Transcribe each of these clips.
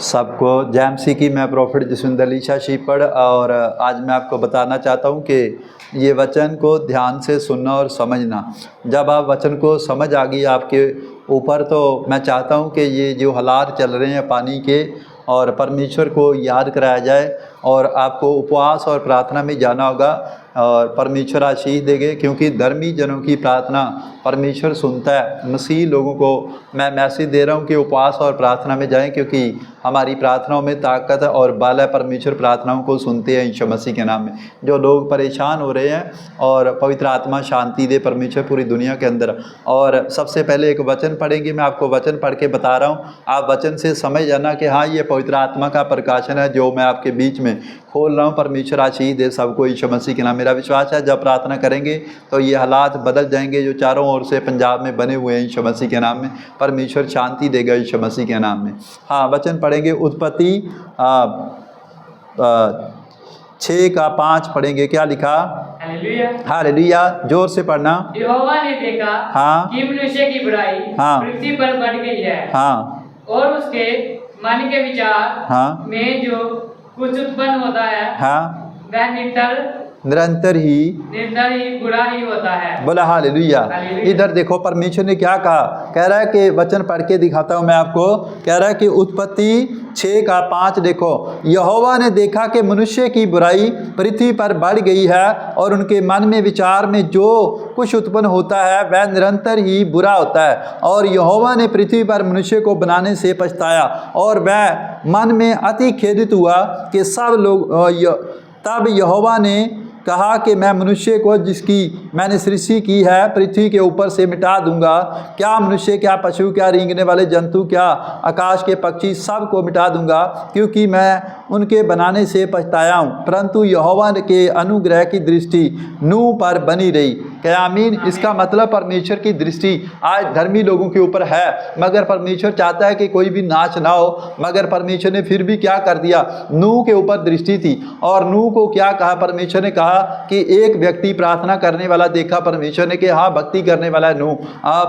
सबको जय मसीह की। मैं प्रॉफिट जसविंदर लीशा शीपड़, और आज मैं आपको बताना चाहता हूँ कि ये वचन को ध्यान से सुनना और समझना। जब आप वचन को समझ आ गई आपके ऊपर, तो मैं चाहता हूँ कि ये जो हालात चल रहे हैं पानी के, और परमेश्वर को याद कराया जाए, और आपको उपवास और प्रार्थना में जाना होगा, और परमेश्वर आशीष देंगे, क्योंकि धर्मी जनों की प्रार्थना परमेश्वर सुनता है। मसीह लोगों को मैं मैसेज दे रहा हूँ कि उपवास और प्रार्थना में जाएं, क्योंकि हमारी प्रार्थनाओं में ताकत और बल है। परमेश्वर प्रार्थनाओं को सुनते हैं यीशु मसीह के नाम में। जो लोग परेशान हो रहे हैं, और पवित्र आत्मा शांति दे परमेश्वर पूरी दुनिया के अंदर। और सबसे पहले एक वचन पढ़ेंगे, मैं आपको वचन पढ़ के बता रहा हूँ, आप वचन से समझ जाना कि हाँ, ये पवित्र आत्मा का प्रकाशन है जो मैं आपके बीच में खोल रहा हूँ। परमेश्वर आशीष दे सबको यीशु मसीह के नाम। मेरा विश्वास है जब प्रार्थना करेंगे तो ये हालात बदल जाएंगे जो चारों ओर से पंजाब में बने हुए हैं यीशु मसीह के नाम में। परमेश्वर शांति देगा यीशु मसीह के नाम में। हाँ, वचन पढ़ेंगे उत्पत्ति 6:5 पढ़ेंगे। क्या लिखा? हालेलुया, जोर से पढ़ना। यहोवा ने देखा हाँ कि मनुष्य की बुराई हाँ पृथ्वी पर बढ़ गई है, हाँ और उसके मन के विचार हाँ में जो कुछ उत्पन्न होता है हाँ वह निरंतर ही बुरा ही होता है। बोला हालेलुया। इधर देखो परमेश्वर ने क्या कहा, कह रहा है कि वचन पढ़ के दिखाता हूं मैं आपको। कह रहा है कि उत्पत्ति 6:5 देखो, यहोवा ने देखा कि मनुष्य की बुराई पृथ्वी पर बढ़ गई है, और उनके मन में विचार में जो कुछ उत्पन्न होता है वह निरंतर ही बुरा होता है। और यहोवा ने पृथ्वी पर मनुष्य को बनाने से पछताया, और वह मन में अति खेदित हुआ कि सब लोग तब यहोवा ने कहा कि मैं मनुष्य को जिसकी मैंने सृष्टि की है पृथ्वी के ऊपर से मिटा दूंगा। क्या मनुष्य, क्या पशु, क्या रेंगने वाले जंतु, क्या आकाश के पक्षी, सब को मिटा दूंगा, क्योंकि मैं उनके बनाने से पछताया हूँ। परंतु यहोवा के अनुग्रह की दृष्टि नूह पर बनी रही। क्या आमीन? इसका मतलब परमेश्वर की दृष्टि आज धर्मी लोगों के ऊपर है, मगर परमेश्वर चाहता है कि कोई भी नाश ना हो। मगर परमेश्वर ने फिर भी क्या कर दिया, नूह के ऊपर दृष्टि थी। और नूह को क्या कहा, परमेश्वर ने कहा कि एक व्यक्ति प्रार्थना करने वाला देखा परमेश्वर ने कि हाँ, भक्ति करने वाला है नूह,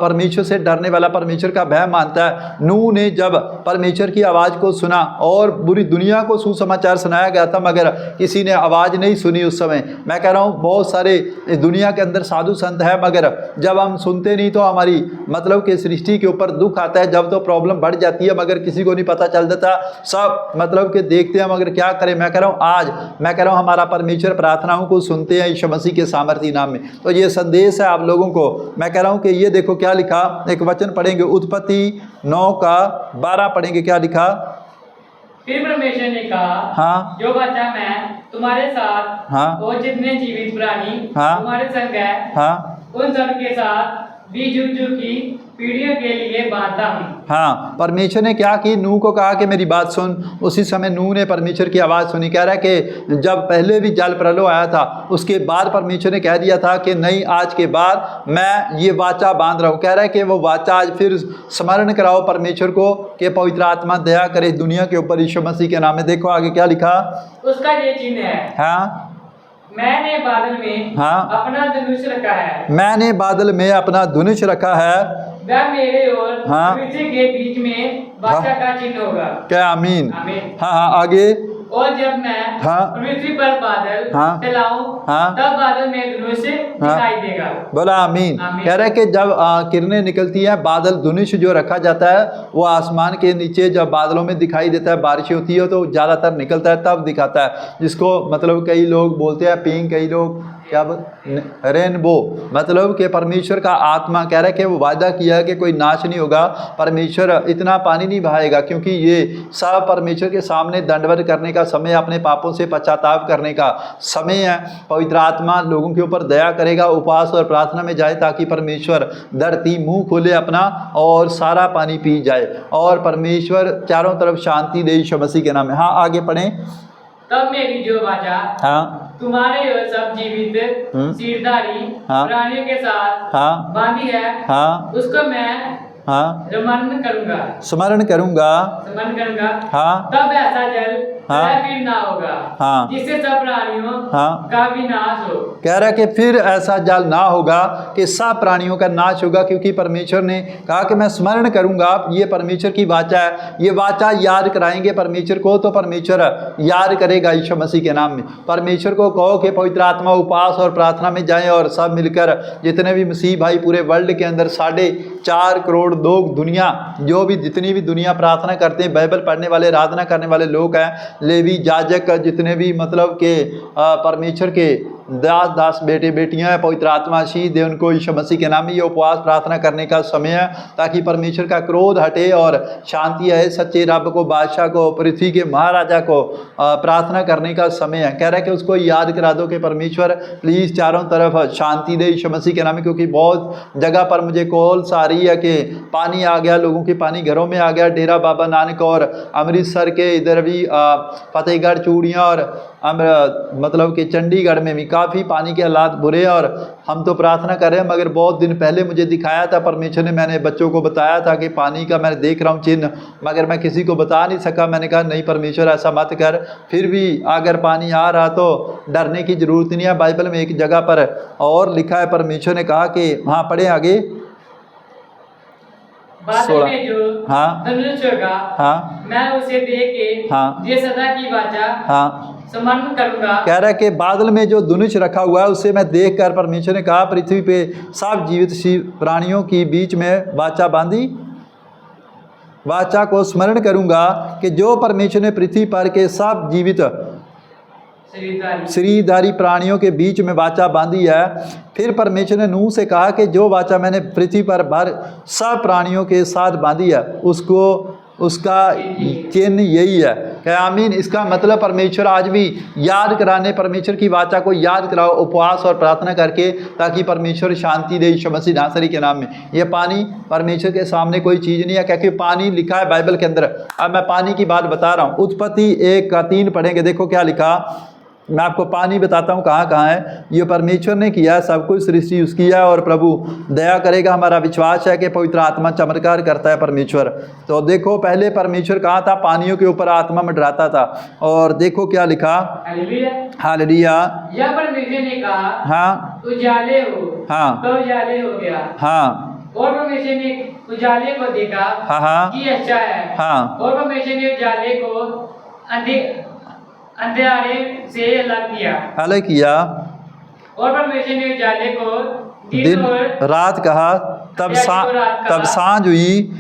परमेश्वर से डरने वाला, परमेश्वर का भय मानता है। नूह ने जब परमेश्वर की आवाज़ को सुना, और पूरी दुनिया को सुसमाचार सुनाया गया था, मगर किसी ने आवाज़ नहीं सुनी उस समय। मैं कह रहा हूँ बहुत सारे इस दुनिया के अंदर साधु संत है, मगर जब हम सुनते नहीं तो हमारी मतलब कि सृष्टि के ऊपर दुख आता है। जब तो प्रॉब्लम बढ़ जाती है, मगर किसी को नहीं पता चल देता, सब मतलब कि देखते हैं, मगर क्या करें। मैं कह रहा हूँ आज मैं कह रहा हूँ हमारा परमेश्वर प्रार्थनाओं को सुनते हैं यीशु मसीह के सामर्थी नाम में। तो ये संदेश है आप लोगों को। मैं कह रहा हूँ कि ये देखो क्या लिखा, एक वचन पढ़ेंगे उत्पत्ति 9:12 पढ़ेंगे। क्या लिखा? फिर परमेश्वर ने कहा, हाँ, जो वाचा मैं तुम्हारे साथ हाँ, और जितने जीवित प्राणी हाँ, तुम्हारे संग है, हाँ, उन सब के साथ भी जुग जुग की पीढ़ियों के लिए बांधता हूँ। हाँ, परमेश्वर ने क्या की, नूह को कहा कि मेरी बात सुन। उसी समय नूह ने परमेश्वर की आवाज़ सुनी। कह रहा है कि जब पहले भी जल प्रलय आया था, उसके बाद परमेश्वर ने कह दिया था कि नहीं, आज के बाद मैं ये वाचा बांध रहा हूँ। कह रहा है कि वो वाचा आज फिर स्मरण कराओ परमेश्वर को कि पवित्र आत्मा दया करे दुनिया के ऊपर यीशु मसीह के नाम में। देखो आगे क्या लिखा, उसका ये चिन्ह है, हाँ, मैंने बादल में हाँ, अपना धनुष रखा है, मैंने बादल में अपना धनुष रखा है, वह मेरे और हाँ, पृथ्वी के बीच में वाचा का चिन्ह होगा। क्या आमीन? आमीन। हाँ हाँ, आगे। और जब मैं हाँ, पृथ्वी पर बादल फैलाऊं, हाँ, तब बादल में धनुष दिखाई देगा। बोला आमीन। कह रहा है कि जब किरणें निकलती हैं, बादल धनुष जो रखा जाता है वो आसमान के नीचे जब बादलों में दिखाई देता है, बारिश होती है तो ज़्यादातर निकलता है, तब दिखाता है, जिसको मतलब कई लोग बोलते हैं पिंक, कई लोग क्या रेनबो। मतलब कि परमेश्वर का आत्मा कह रहा है कि वो वादा किया है कि कोई नाश नहीं होगा, परमेश्वर इतना पानी नहीं बहाएगा, क्योंकि ये सब परमेश्वर के सामने दंडवत करने का समय, अपने पापों से पश्चाताप करने का समय है। पवित्र आत्मा लोगों के ऊपर दया करेगा, उपवास और प्रार्थना में जाए ताकि परमेश्वर धरती मुंह खोले अपना और सारा पानी पी जाए, और परमेश्वर चारों तरफ शांति दे यीशु मसीह के नाम में। हाँ, आगे पढ़ें। तब मेरी जो वाचा हाँ, तुम्हारे और सब जीवित सिरधारी हाँ, प्राणियों के साथ हाँ, बांधी है, हाँ, उसको मैं हाँ स्मरण करूंगा स्मरण करूंगा स्मरण करूंगा हाँ तब ऐसा जल हाँ। फिर ना होगा हाँ। जिससे सब प्राणियों हाँ। का विनाश हो। कह रहा है कि फिर ऐसा जल ना होगा कि सब प्राणियों का नाश होगा, क्योंकि परमेश्वर ने कहा कि मैं स्मरण करूंगा। ये परमेश्वर की वाचा है, ये वाचा याद कराएंगे परमेश्वर को, तो परमेश्वर याद करेगा यीशु मसीह के नाम में। परमेश्वर को कहो कि पवित्र आत्मा उपवास और प्रार्थना में जाएं और सब मिलकर जितने भी मसीह भाई पूरे वर्ल्ड के अंदर 4.5 करोड़ लोग दुनिया जो भी जितनी भी दुनिया प्रार्थना करते हैं, बाइबल पढ़ने वाले आराधना करने वाले लोग हैं, लेवी याजक जितने भी मतलब के परमेश्वर के दास बेटे बेटियां हैं, पवित्र आत्मा आशीष दे उनको यीशु मसीह के नाम में। ये उपवास प्रार्थना करने का समय है ताकि परमेश्वर का क्रोध हटे और शांति आए। सच्चे रब को, बादशाह को, पृथ्वी के महाराजा को प्रार्थना करने का समय है। कह रहा है कि उसको याद करा दो कि परमेश्वर प्लीज़ चारों तरफ शांति दे यीशु मसीह के नाम में, क्योंकि बहुत जगह पर मुझे कॉल्स आ रही है कि पानी आ गया, लोगों के पानी घरों में आ गया। डेरा बाबा नानक और अमृतसर के इधर भी फतेहगढ़ चूड़ियाँ और मतलब कि चंडीगढ़ में भी काफ़ी पानी के हालात बुरे हैं। और हम तो प्रार्थना कर रहे हैं, मगर बहुत दिन पहले मुझे दिखाया था परमेश्वर ने, मैंने बच्चों को बताया था कि पानी का मैं देख रहा हूँ चिन्ह, मगर मैं किसी को बता नहीं सका। मैंने कहा नहीं परमेश्वर ऐसा मत कर। फिर भी अगर पानी आ रहा तो डरने की ज़रूरत नहीं है। बाइबल में एक जगह पर और लिखा है, परमेश्वर ने कहा कि हाँ पढ़े आगे, बादल में जो हाँ धनुष होगा हाँ मैं उसे देख के हाँ ये सदा की वाचा हाँ स्मरण करूंगा। कह रहा है कि बादल में जो धनुष रखा हुआ है उसे मैं देख कर, परमेश्वर ने कहा, पृथ्वी पे सब जीवित प्राणियों की बीच में वाचा बांधी, वाचा को स्मरण करूंगा कि जो परमेश्वर ने पृथ्वी पर के सब जीवित शरीरधारी प्राणियों के बीच में वाचा बांधी है। फिर परमेश्वर ने नूह से कहा कि जो वाचा मैंने पृथ्वी पर भर सब प्राणियों के साथ बांधी है उसको उसका चिन्ह यही है। क्या आमीन। इसका मतलब परमेश्वर आज भी याद कराने, परमेश्वर की वाचा को याद कराओ उपवास और प्रार्थना करके, ताकि परमेश्वर शांति दे यीशु मसीह नासरी के नाम में। यह पानी परमेश्वर के सामने कोई चीज़ नहीं है, क्योंकि पानी लिखा है बाइबल के अंदर। अब मैं पानी की बात बता रहा हूँ। उत्पत्ति 1:3 पढ़ेंगे, देखो क्या लिखा। मैं आपको पानी बताता हूँ कहाँ कहाँ है। ये परमेश्वर ने किया है, सब कुछ सृष्टि उसकी है, और प्रभु दया करेगा। हमारा विश्वास है कि पवित्र आत्मा चमत्कार करता है परमेश्वर। तो देखो पहले परमेश्वर कहाँ था, पानियों के ऊपर आत्मा मंडराता था। और देखो क्या लिखा, हालेलुया। यह परमेश्वर ने कहा हाँ उजाले हो, हाँ तो उजाले हो गया। हाँ और परमेश्वर ने उजाले को देखा हाँ हाँ कि अच्छा है। हाँ। और परमेश्वर ने उजाले को अंधेरे से अलग किया। अलग किया। और परमेश्वर ने उजाले को दिन और रात कहा, तब सांझ हुई।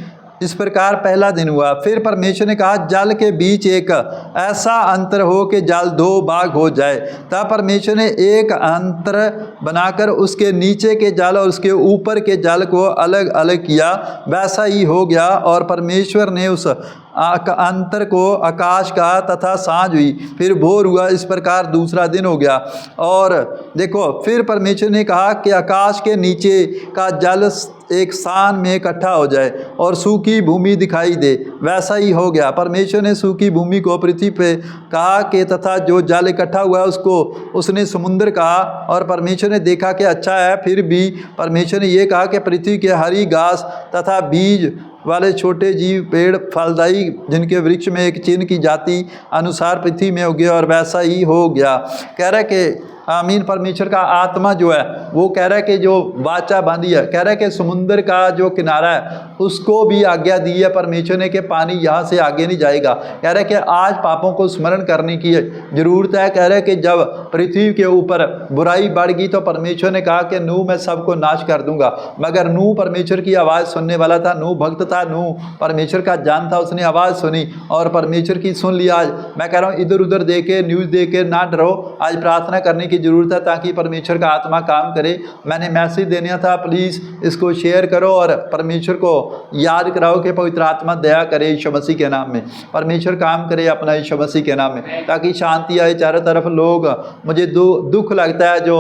इस प्रकार पहला दिन हुआ। फिर परमेश्वर ने कहा जल के बीच एक ऐसा अंतर हो कि जल 2 भाग हो जाए। तब परमेश्वर ने एक अंतर बनाकर उसके नीचे के जल और उसके ऊपर के जल को अलग अलग किया। वैसा ही हो गया। और परमेश्वर ने उस अंतर को आकाश कहा, तथा सांझ हुई। फिर भोर हुआ। इस प्रकार दूसरा दिन हो गया। और देखो फिर परमेश्वर ने कहा कि आकाश के नीचे का जल एक स्थान में इकट्ठा हो जाए और सूखी भूमि दिखाई दे। वैसा ही हो गया। परमेश्वर ने सूखी भूमि को पृथ्वी पे कहा कि, तथा जो जल इकट्ठा हुआ उसको उसने समुद्र कहा। और परमेश्वर ने देखा कि अच्छा है। फिर भी परमेश्वर ने यह कहा कि पृथ्वी के हरी घास तथा बीज वाले छोटे जीव, पेड़ फलदायी जिनके वृक्ष में एक चिन्ह की जाति अनुसार पृथ्वी में हो गया। और वैसा ही हो गया। कह रहा है कि आमीन। परमेश्वर का आत्मा जो है वो कह रहा है कि जो वाचा बांधी है, कह रहा है कि समुद्र का जो किनारा है उसको भी आज्ञा दी है परमेश्वर ने कि पानी यहाँ से आगे नहीं जाएगा। कह रहा है कि आज पापों को स्मरण करने की ज़रूरत है। कह रहा है कि जब पृथ्वी के ऊपर बुराई बढ़ गई तो परमेश्वर ने कहा कि नूह मैं सबको नाश कर दूंगा। मगर नूह परमेश्वर की आवाज़ सुनने वाला था, नूह भक्त था, नूह परमेश्वर का जान था। उसने आवाज़ सुनी और परमेश्वर की सुन लिया। आज मैं कह रहा हूँ इधर उधर दे के न्यूज़ दे के ना डरो। आज प्रार्थना करने की ज़रूरत है ताकि परमेश्वर का आत्मा काम करे। मैंने मैसेज देना था, प्लीज़ इसको शेयर करो और परमेश्वर को याद कराओ कि पवित्र आत्मा दया करे यीशु मसीह के नाम में। परमेश्वर काम करे अपना यीशु मसीह के नाम में, ताकि शांति आए चारों तरफ। लोग मुझे दुख लगता है जो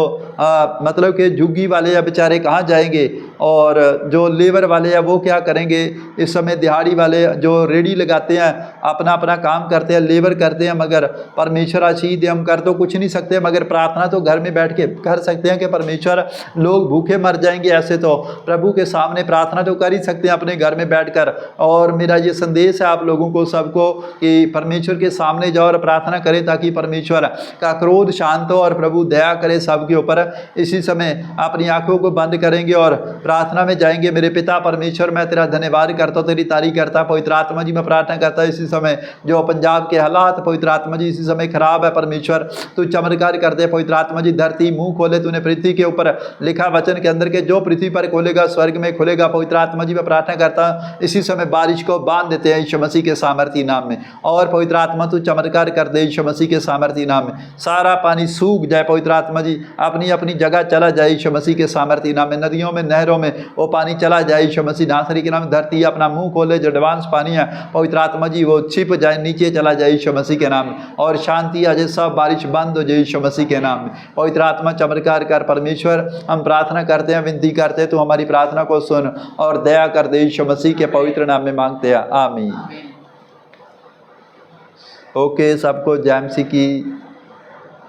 मतलब कि झुग्गी वाले या बेचारे कहाँ जाएंगे। और जो लेबर वाले हैं वो क्या करेंगे, इस समय दिहाड़ी वाले जो रेडी लगाते हैं अपना अपना काम करते हैं, लेबर करते हैं, मगर परमेश्वर आशीष दे, हम कर तो कुछ नहीं सकते, मगर प्रार्थना तो घर में बैठ के कर सकते हैं कि परमेश्वर लोग भूखे मर जाएंगे, ऐसे तो प्रभु के सामने प्रार्थना तो कर ही सकते हैं अपने घर में बैठकर। और मेरा ये संदेश है आप लोगों को सबको कि परमेश्वर के सामने जाओ और प्रार्थना करें ताकि परमेश्वर का क्रोध शांत हो और प्रभु दया करे सबके ऊपर। इसी समय अपनी आंखों को बंद करेंगे और प्रार्थना में जाएंगे। मेरे पिता परमेश्वर, मैं तेरा धन्यवाद करता हूँ, तेरी तारीफ करता, पवित्र आत्मा जी मैं प्रार्थना करता इसी समय जो पंजाब के हालात पवित्र आत्मा जी इसी समय खराब है, परमेश्वर तू चमत्कार कर दे। पवित्र आत्मा जी धरती मुंह खोले, तूने पृथ्वी के ऊपर लिखा वचन के अंदर के जो पृथ्वी पर खोलेगा स्वर्ग में खुलेगा। पवित्र आत्मा जी मैं प्रार्थना करता इसी समय बारिश को बांध देते हैं यीशु मसीह के सामर्थी नाम में, और पवित्र आत्मा तू चमत्कार कर दे यीशु मसीह के सामर्थी नाम में। सारा पानी सूख जाए, पवित्र आत्मा जी अपनी अपनी जगह चला जाए यीशु मसीह के सामर्थी नाम में। नदियों में नहरों में वो पानी चला जाए यीशु मसीह नासरी के नाम में। धरती अपना मुंह खोले, जो एडवांस पानी है पवित्र आत्मा जी वो छिप जाए, नीचे चला जाए यीशु मसीह के नाम में, और शांति आ जाए, सब बारिश बंद हो जाए यीशु मसीह के नाम में। पवित्र आत्मा चमत्कार कर परमेश्वर, हम प्रार्थना करते हैं, विनती करते हैं, तो हमारी प्रार्थना को सुन और दया कर दे यीशु मसीह के पवित्र नाम में मांगते हैं, आमीन। ओके, सबको जय मसीह की